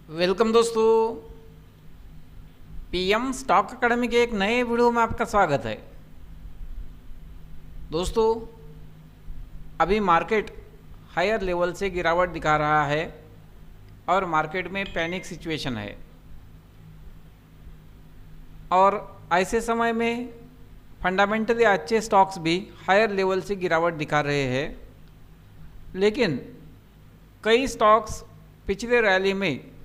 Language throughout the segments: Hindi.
वेलकम दोस्तों, पीएम स्टॉक अकेडमी के एक नए वीडियो में आपका स्वागत है। दोस्तों, अभी मार्केट हायर लेवल से गिरावट दिखा रहा है और मार्केट में पैनिक सिचुएशन है और ऐसे समय में फंडामेंटली अच्छे स्टॉक्स भी हायर लेवल से गिरावट दिखा रहे हैं, लेकिन कई स्टॉक्स पिछले रैली में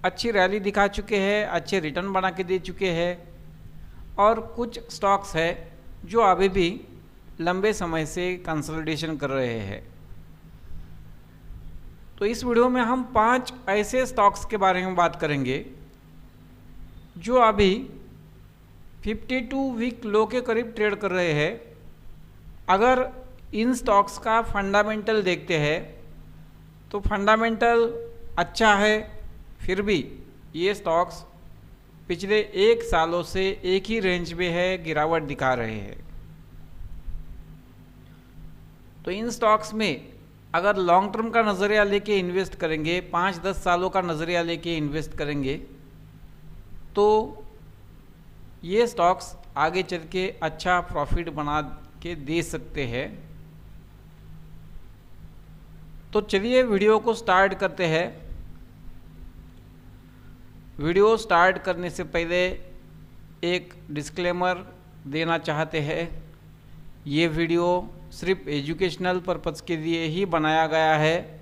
अच्छी रैली दिखा चुके हैं, अच्छे रिटर्न बना के दे चुके हैं और कुछ स्टॉक्स है जो अभी भी लंबे समय से कंसोलिडेशन कर रहे हैं। तो इस वीडियो में हम 5 ऐसे स्टॉक्स के बारे में बात करेंगे जो अभी 52 वीक लो के करीब ट्रेड कर रहे हैं। अगर इन स्टॉक्स का फंडामेंटल देखते हैं तो फंडामेंटल अच्छा है, फिर भी ये स्टॉक्स पिछले 1 सालों से एक ही रेंज में है, गिरावट दिखा रहे हैं। तो इन स्टॉक्स में अगर लॉन्ग टर्म का नज़रिया लेके इन्वेस्ट करेंगे, 5-10 सालों का नज़रिया लेके इन्वेस्ट करेंगे, तो ये स्टॉक्स आगे चल के अच्छा प्रॉफिट बना के दे सकते हैं। तो चलिए वीडियो को स्टार्ट करते हैं। वीडियो स्टार्ट करने से पहले एक डिस्क्लेमर देना चाहते हैं। ये वीडियो सिर्फ एजुकेशनल पर्पज़ के लिए ही बनाया गया है।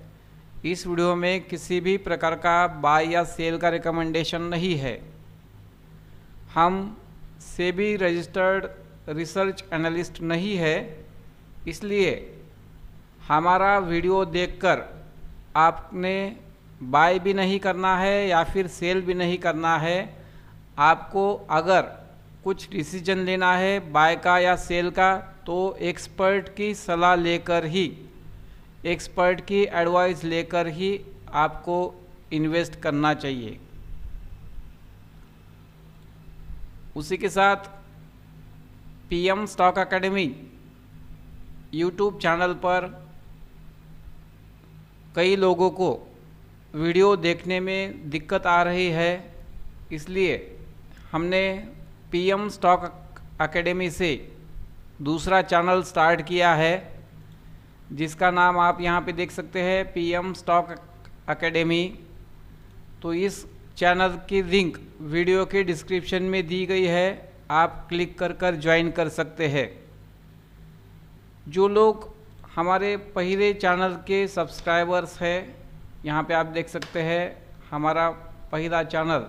इस वीडियो में किसी भी प्रकार का बाय या सेल का रिकमेंडेशन नहीं है। हम सेबी रजिस्टर्ड रिसर्च एनालिस्ट नहीं है, इसलिए हमारा वीडियो देखकर आपने बाय भी नहीं करना है या फिर सेल भी नहीं करना है। आपको अगर कुछ डिसीजन लेना है बाय का या सेल का, तो एक्सपर्ट की सलाह लेकर ही, एक्सपर्ट की एडवाइस लेकर ही आपको इन्वेस्ट करना चाहिए। उसी के साथ PM stock academy YouTube channel पर कई लोगों को वीडियो देखने में दिक्कत आ रही है, इसलिए हमने पीएम स्टॉक अकेडमी से दूसरा चैनल स्टार्ट किया है, जिसका नाम आप यहाँ पे देख सकते हैं, पीएम स्टॉक अकेडमी। तो इस चैनल की लिंक वीडियो के डिस्क्रिप्शन में दी गई है, आप क्लिक कर ज्वाइन कर सकते हैं। जो लोग हमारे पहले चैनल के सब्सक्राइबर्स हैं, यहाँ पे आप देख सकते हैं हमारा पहला चैनल,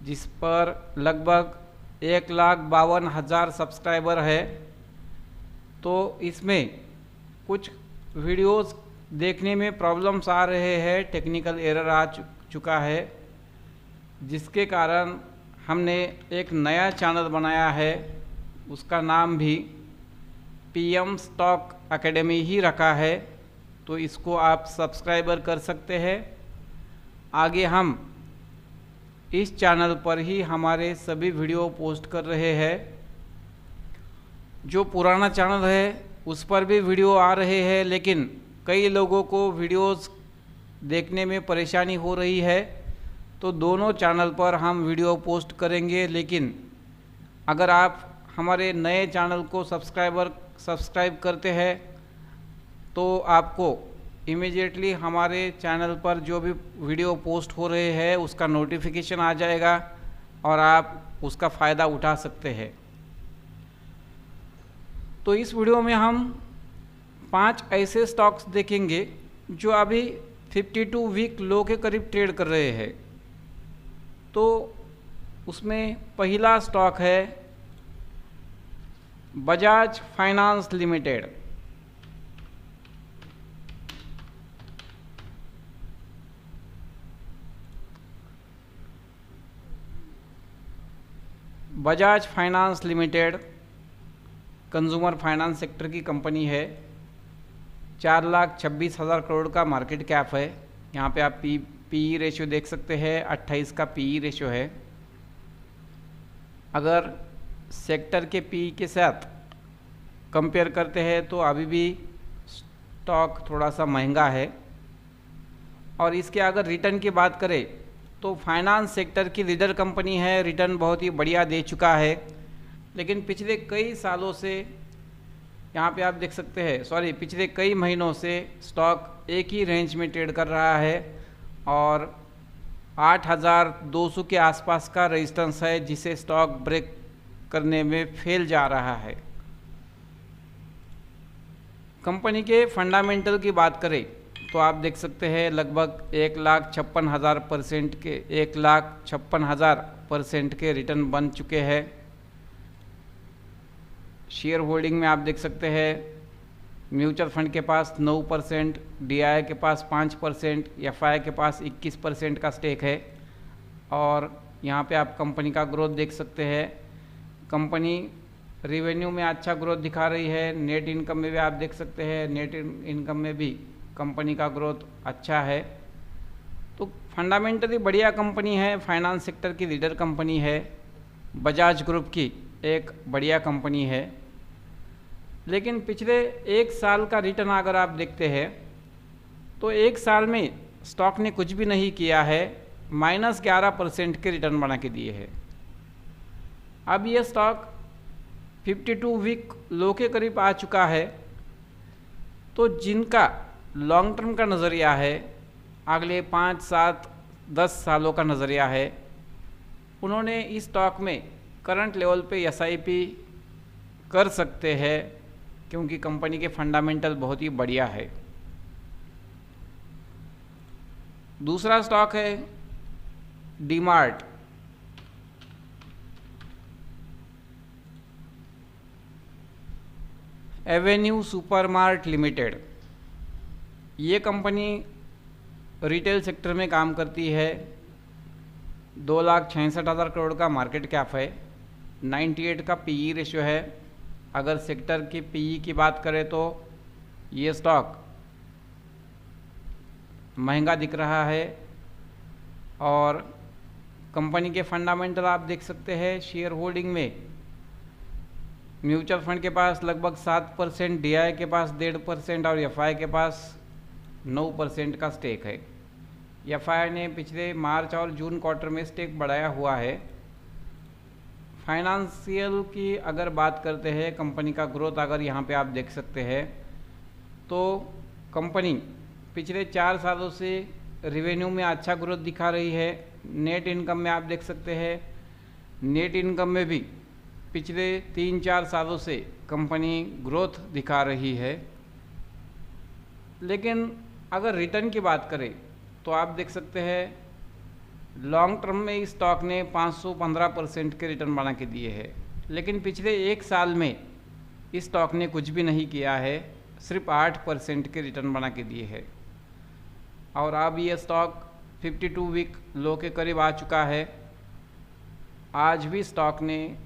जिस पर लगभग 1,52,000 सब्सक्राइबर है। तो इसमें कुछ वीडियोस देखने में प्रॉब्लम्स आ रहे हैं, टेक्निकल एरर आ चुका है, जिसके कारण हमने एक नया चैनल बनाया है। उसका नाम भी पीएम स्टॉक अकेडमी ही रखा है, तो इसको आप सब्सक्राइबर कर सकते हैं। आगे हम इस चैनल पर ही हमारे सभी वीडियो पोस्ट कर रहे हैं। जो पुराना चैनल है उस पर भी वीडियो आ रहे हैं, लेकिन कई लोगों को वीडियोस देखने में परेशानी हो रही है, तो दोनों चैनल पर हम वीडियो पोस्ट करेंगे। लेकिन अगर आप हमारे नए चैनल को सब्सक्राइब करते हैं तो आपको इमीडिएटली हमारे चैनल पर जो भी वीडियो पोस्ट हो रहे हैं उसका नोटिफिकेशन आ जाएगा और आप उसका फ़ायदा उठा सकते हैं। तो इस वीडियो में हम 5 ऐसे स्टॉक्स देखेंगे जो अभी 52 वीक लो के करीब ट्रेड कर रहे हैं। तो उसमें पहला स्टॉक है Bajaj finance limited. Bajaj finance limited consumer finance sector की कंपनी है। 4,26,000 करोड़ का मार्केट कैप है। यहाँ पे आप पीई रेशियो देख सकते हैं, 28 का पीई रेशियो है। अगर सेक्टर के पीई के साथ कंपेयर करते हैं तो अभी भी स्टॉक थोड़ा सा महंगा है और इसके अगर रिटर्न की बात करें तो फाइनेंस सेक्टर की लीडर कंपनी है, रिटर्न बहुत ही बढ़िया दे चुका है। लेकिन पिछले कई सालों से यहाँ पे आप देख सकते हैं, पिछले कई महीनों से स्टॉक एक ही रेंज में ट्रेड कर रहा है और 8,200 के आसपास का रेजिस्टेंस है, जिसे स्टॉक ब्रेक करने में फेल जा रहा है। कंपनी के फंडामेंटल की बात करें तो आप देख सकते हैं लगभग 1,56,000% के रिटर्न बन चुके हैं। शेयर होल्डिंग में आप देख सकते हैं म्यूचुअल फंड के पास 9%, DII के पास 5%, FI के पास 21% का स्टेक है। और यहाँ पे आप कंपनी का ग्रोथ देख सकते हैं। कंपनी रेवेन्यू में अच्छा ग्रोथ दिखा रही है, नेट इनकम में भी आप देख सकते हैं, नेट इनकम में भी कंपनी का ग्रोथ अच्छा है। तो फंडामेंटली बढ़िया कंपनी है, फाइनेंस सेक्टर की लीडर कंपनी है, बजाज ग्रुप की एक बढ़िया कंपनी है। लेकिन पिछले एक साल का रिटर्न अगर आप देखते हैं तो एक साल में स्टॉक ने कुछ भी नहीं किया है, -11% के रिटर्न बना के दिए हैं। अब ये स्टॉक 52 वीक लो के करीब आ चुका है। तो जिनका लॉन्ग टर्म का नज़रिया है, अगले 5, 7, 10 सालों का नज़रिया है, उन्होंने इस स्टॉक में करंट लेवल पे SIP कर सकते हैं, क्योंकि कंपनी के फंडामेंटल बहुत ही बढ़िया है। दूसरा स्टॉक है डीमार्ट। एवेन्यू सुपरमार्ट लिमिटेड, ये कंपनी रिटेल सेक्टर में काम करती है। 2,66,000 करोड़ का मार्केट कैप है, 98 का PE रेशियो है। अगर सेक्टर की PE की बात करें तो ये स्टॉक महंगा दिख रहा है। और कंपनी के फंडामेंटल आप देख सकते हैं। शेयर होल्डिंग में म्यूचुअल फंड के पास लगभग 7%, DII के पास 1.5% और FI के पास 9% का स्टेक है। FI ने पिछले मार्च और जून क्वार्टर में स्टेक बढ़ाया हुआ है। फाइनेंशियल की अगर बात करते हैं, कंपनी का ग्रोथ अगर यहाँ पे आप देख सकते हैं तो कंपनी पिछले 4 सालों से रेवेन्यू में अच्छा ग्रोथ दिखा रही है। नेट इनकम में आप देख सकते हैं, नेट इनकम में भी पिछले 3-4 सालों से कंपनी ग्रोथ दिखा रही है। लेकिन अगर रिटर्न की बात करें तो आप देख सकते हैं लॉन्ग टर्म में इस स्टॉक ने 515% के रिटर्न बना के दिए हैं। लेकिन पिछले एक साल में इस स्टॉक ने कुछ भी नहीं किया है, सिर्फ 8% के रिटर्न बना के दिए हैं। और अब ये स्टॉक 52 वीक लो के करीब आ चुका है। आज भी स्टॉक ने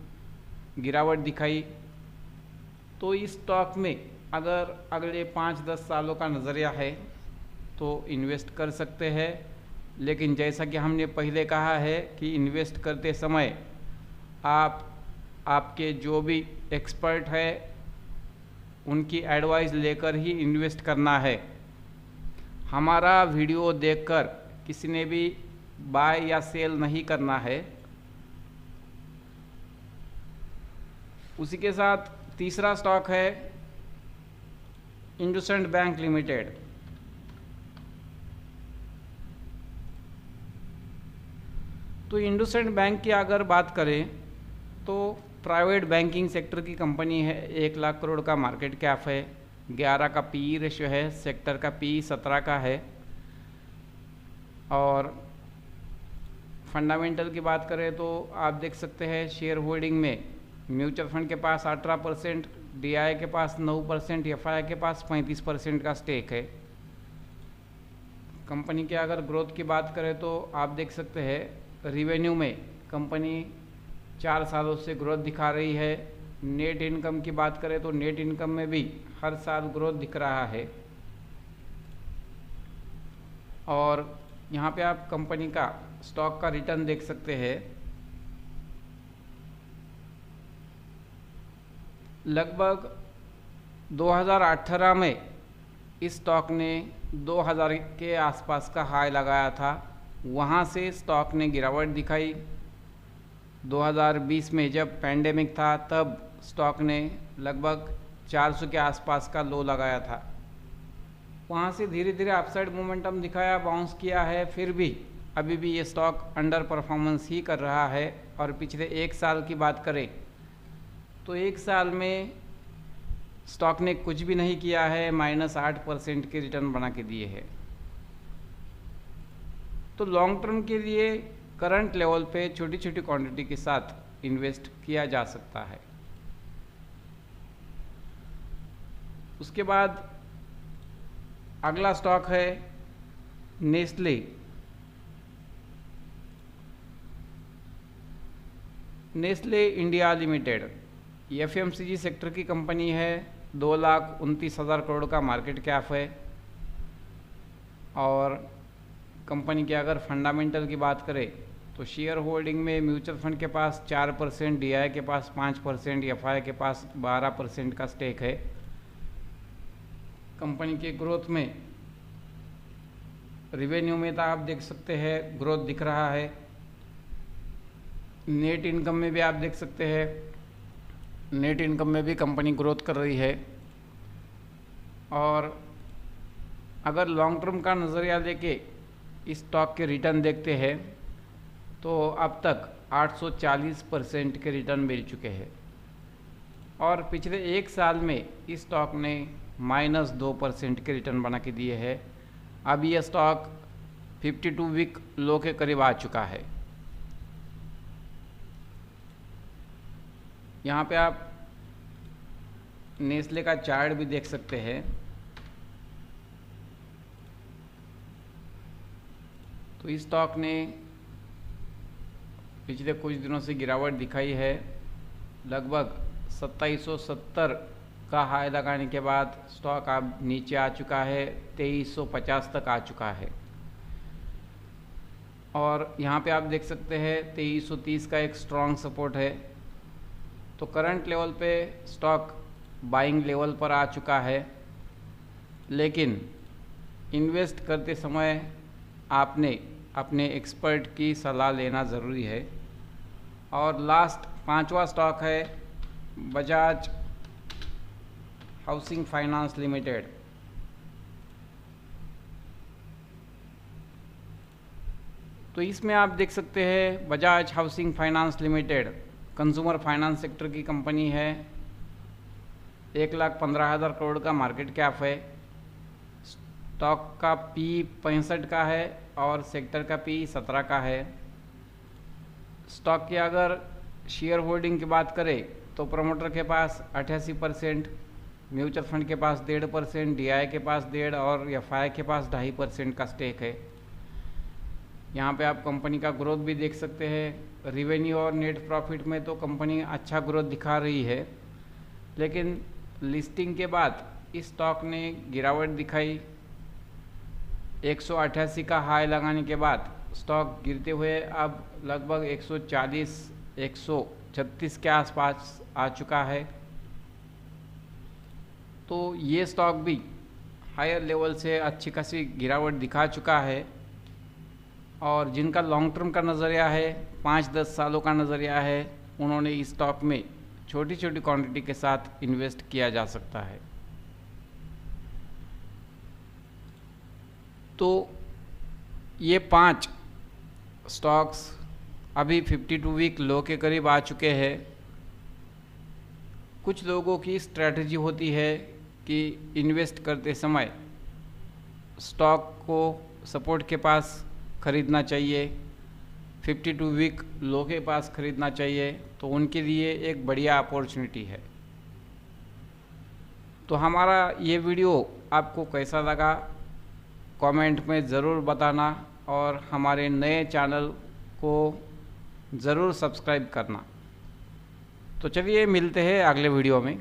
गिरावट दिखाई। तो इस स्टॉक में अगर अगले 5-10 सालों का नज़रिया है तो इन्वेस्ट कर सकते हैं। लेकिन जैसा कि हमने पहले कहा है कि इन्वेस्ट करते समय आपके जो भी एक्सपर्ट है उनकी एडवाइस लेकर ही इन्वेस्ट करना है। हमारा वीडियो देखकर किसी ने भी बाय या सेल नहीं करना है। उसी के साथ तीसरा स्टॉक है इंडसइंड बैंक लिमिटेड। तो इंडसइंड बैंक की अगर बात करें तो प्राइवेट बैंकिंग सेक्टर की कंपनी है। 1 लाख करोड़ का मार्केट कैप है, 11 का PE रेशियो है, सेक्टर का PE 17 का है। और फंडामेंटल की बात करें तो आप देख सकते हैं शेयर होल्डिंग में म्यूचुअल फंड के पास 18%, DII के पास 9%, FI के पास 35% का स्टेक है। कंपनी के अगर ग्रोथ की बात करें तो आप देख सकते हैं रिवेन्यू में कंपनी 4 सालों से ग्रोथ दिखा रही है। नेट इनकम की बात करें तो नेट इनकम में भी हर साल ग्रोथ दिख रहा है। और यहाँ पे आप कंपनी का स्टॉक का रिटर्न देख सकते हैं। लगभग 2018 में इस स्टॉक ने 2000 के आसपास का हाई लगाया था, वहाँ से स्टॉक ने गिरावट दिखाई। 2020 में जब पैंडेमिक था तब स्टॉक ने लगभग 400 के आसपास का लो लगाया था। वहाँ से धीरे धीरे अपसाइड मोमेंटम दिखाया, बाउंस किया है, फिर भी अभी भी ये स्टॉक अंडर परफॉर्मेंस ही कर रहा है। और पिछले एक साल की बात करें तो एक साल में स्टॉक ने कुछ भी नहीं किया है, -8% के रिटर्न बना के दिए हैं। तो लॉन्ग टर्म के लिए करंट लेवल पे छोटी छोटी क्वांटिटी के साथ इन्वेस्ट किया जा सकता है। उसके बाद अगला स्टॉक है Nestle. Nestle India limited FMCG sector की कंपनी है। 2,29,000 करोड़ का मार्केट कैप है। और कंपनी के अगर फंडामेंटल की बात करें तो शेयर होल्डिंग में म्यूचुअल फंड के पास 4%, डीआई के पास 5%, एफआई के पास 12% का स्टेक है। कंपनी के ग्रोथ में रिवेन्यू में तो आप देख सकते हैं ग्रोथ दिख रहा है। नेट इनकम में भी आप देख सकते हैं, नेट इनकम में भी कंपनी ग्रोथ कर रही है। और अगर लॉन्ग टर्म का नज़रिया लेके इस स्टॉक के रिटर्न देखते हैं तो अब तक 840% के रिटर्न मिल चुके हैं। और पिछले एक साल में इस स्टॉक ने -2% के रिटर्न बना के दिए हैं। अब यह स्टॉक 52 वीक लो के करीब आ चुका है। यहाँ पे आप नेस्ले का चार्ट भी देख सकते हैं। तो इस स्टॉक ने पिछले कुछ दिनों से गिरावट दिखाई है। लगभग 2770 का हाई लगाने के बाद स्टॉक अब नीचे आ चुका है, 2350 तक आ चुका है। और यहाँ पे आप देख सकते हैं 2330 का एक स्ट्रॉन्ग सपोर्ट है। तो करंट लेवल पे स्टॉक बाइंग लेवल पर आ चुका है, लेकिन इन्वेस्ट करते समय आपने अपने एक्सपर्ट की सलाह लेना ज़रूरी है। और लास्ट 5वां स्टॉक है बजाज हाउसिंग फाइनेंस लिमिटेड। तो इसमें आप देख सकते हैं Bajaj housing finance limited consumer finance sector की कंपनी है। 1,15,000 करोड़ का मार्केट कैप है। स्टॉक का पी 65 का है और सेक्टर का पी 17 का है। स्टॉक की अगर शेयर होल्डिंग की बात करें तो प्रमोटर के पास 88%, म्यूचुअल फंड के पास 1.5%, डीआई के पास 1.5% और एफआई के पास 2.5% का स्टेक है। यहाँ पे आप कंपनी का ग्रोथ भी देख सकते हैं। रिवेन्यू और नेट प्रॉफिट में तो कंपनी अच्छा ग्रोथ दिखा रही है, लेकिन लिस्टिंग के बाद इस स्टॉक ने गिरावट दिखाई। 188 का हाई लगाने के बाद स्टॉक गिरते हुए अब लगभग 140, 136 के आसपास आ चुका है। तो ये स्टॉक भी हायर लेवल से अच्छी खासी गिरावट दिखा चुका है। और जिनका लॉन्ग टर्म का नज़रिया है, 5-10 सालों का नज़रिया है, उन्होंने इस स्टॉक में छोटी छोटी क्वांटिटी के साथ इन्वेस्ट किया जा सकता है। तो ये 5 स्टॉक्स अभी 52 वीक लो के करीब आ चुके हैं। कुछ लोगों की स्ट्रैटेजी होती है कि इन्वेस्ट करते समय स्टॉक को सपोर्ट के पास ख़रीदना चाहिए, 52 वीक लो के पास ख़रीदना चाहिए, तो उनके लिए एक बढ़िया अपॉर्चुनिटी है। तो हमारा ये वीडियो आपको कैसा लगा कमेंट में ज़रूर बताना और हमारे नए चैनल को ज़रूर सब्सक्राइब करना। तो चलिए मिलते हैं अगले वीडियो में।